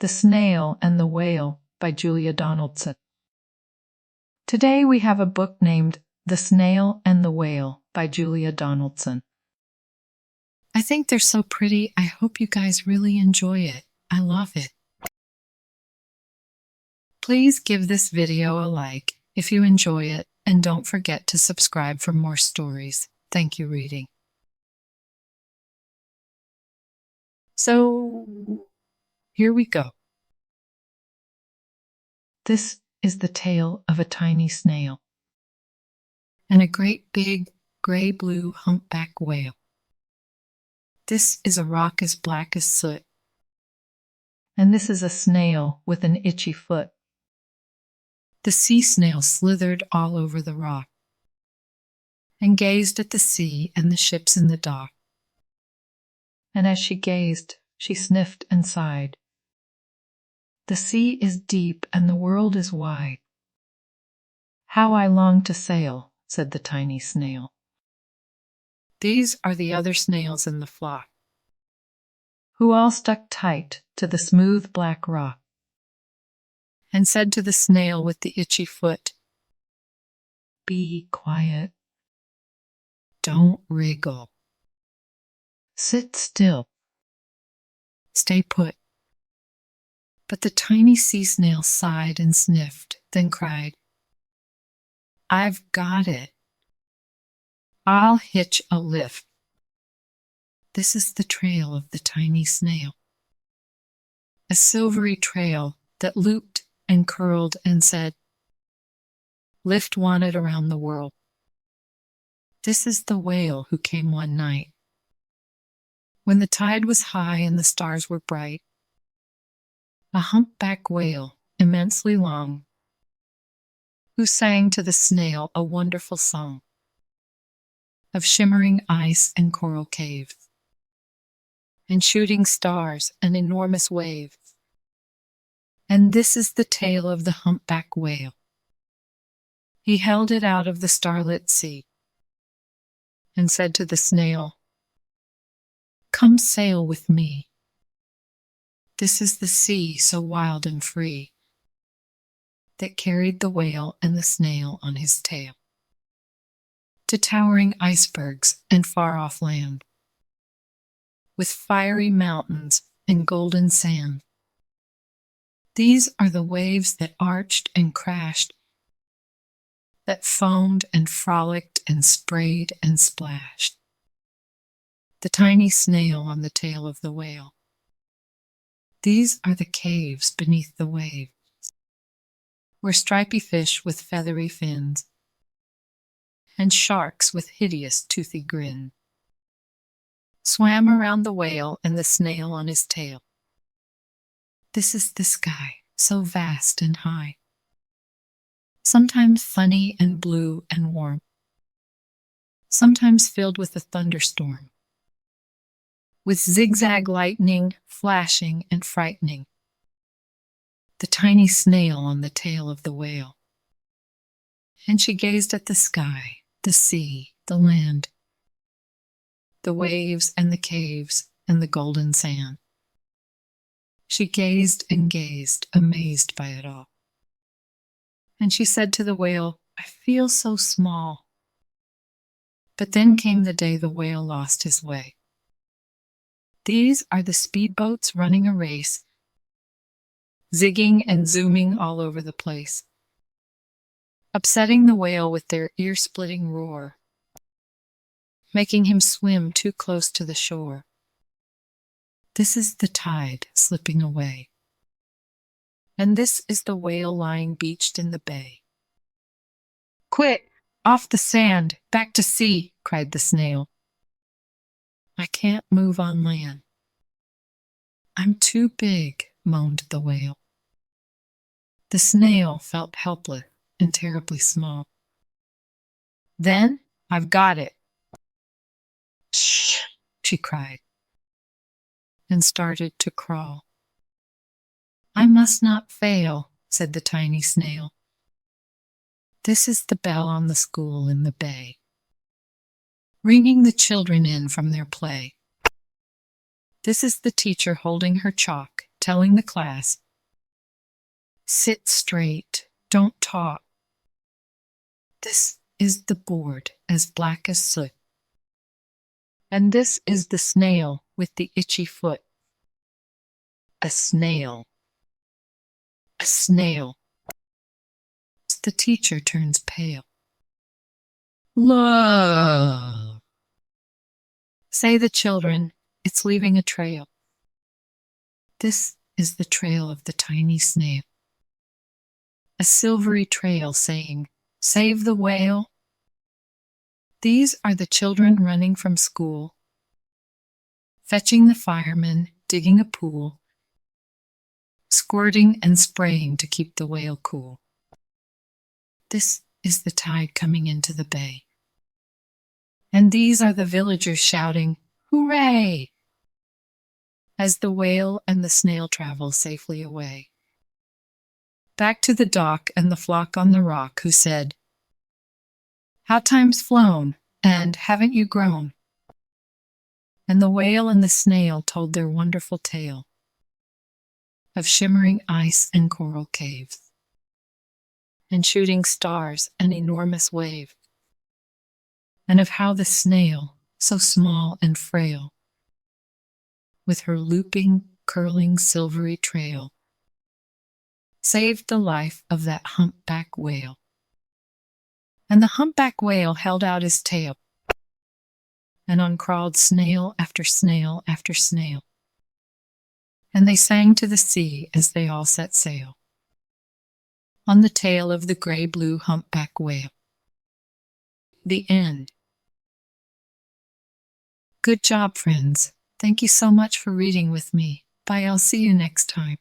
The Snail and the Whale by Julia Donaldson. Today we have a book named The Snail and the Whale by Julia Donaldson. I think they're so pretty. I hope you guys really enjoy it. I love it. Please give this video a like if you enjoy it, and don't forget to subscribe for more stories. Thank you, reading. So, here we go. This is the tale of a tiny snail And a great big gray-blue humpback whale. This is a rock as black as soot. and this is a snail with an itchy foot. The sea snail slithered all over the rock and gazed at the sea and the ships in the dock. And as she gazed, she sniffed and sighed. The sea is deep and the world is wide. How I long to sail, said the tiny snail. These are the other snails in the flock, Who all stuck tight to the smooth black rock. and said to the snail with the itchy foot, Be quiet. "Don't wriggle. Sit still. Stay put." But the tiny sea snail sighed and sniffed, then cried, "I've got it. I'll hitch a lift." This is the trail of the tiny snail. A silvery trail that looped and curled and said, "Lift wanted around the world." This is the whale who came one night, when the tide was high and the stars were bright. A humpback whale, immensely long, who sang to the snail a wonderful song of shimmering ice and coral caves, and shooting stars and enormous waves. And this is the tale of the humpback whale. He held it out of the starlit sea and said to the snail, "Come sail with me. This is the sea so wild and free," that carried the whale and the snail on his tail to towering icebergs and far-off land, with fiery mountains and golden sand. These are the waves that arched and crashed, that foamed and frolicked and sprayed and splashed. The tiny snail on the tail of the whale. These are the caves beneath the waves, where stripy fish with feathery fins and sharks with hideous toothy grin swam around the whale and the snail on his tail. This is the sky, so vast and high, sometimes funny and blue and warm, sometimes filled with a thunderstorm, with zigzag lightning, flashing and frightening. The tiny snail on the tail of the whale. And she gazed at the sky, the sea, the land, the waves and the caves and the golden sand. She gazed and gazed, amazed by it all. And she said to the whale, "I feel so small." But then came the day the whale lost his way. These are the speedboats running a race, zigging and zooming all over the place, upsetting the whale with their ear-splitting roar, making him swim too close to the shore. This is the tide slipping away, and this is the whale lying beached in the bay. "Quick, off the sand, back to sea," cried the snail. "I can't move on land. I'm too big," moaned the whale. The snail felt helpless and terribly small. Then, "I've got it." "Shh," she cried, and started to crawl. "I must not fail," said the tiny snail. This is the bell on the school in the bay, ringing the children in from their play. This is the teacher holding her chalk telling the class, "Sit straight, don't talk. This is the board as black as soot. And this is the snail with the itchy foot. A snail. A snail." The teacher turns pale. "Look," say the children, "it's leaving a trail." This is the trail of the tiny snail. A silvery trail saying, "Save the whale." These are the children running from school, fetching the firemen, digging a pool, squirting and spraying to keep the whale cool. This is the tide coming into the bay. And these are the villagers shouting, "Hooray!" as the whale and the snail travel safely away. Back to the dock and the flock on the rock, who said, "How time's flown, and haven't you grown?" And the whale and the snail told their wonderful tale of shimmering ice and coral caves, and shooting stars and enormous wave, and of how the snail, so small and frail, with her looping, curling, silvery trail, saved the life of that humpback whale. And the humpback whale held out his tail, and on crawled snail after snail after snail. And they sang to the sea as they all set sail, on the tail of the gray-blue humpback whale. The end. Good job, friends. Thank you so much for reading with me. Bye, I'll see you next time.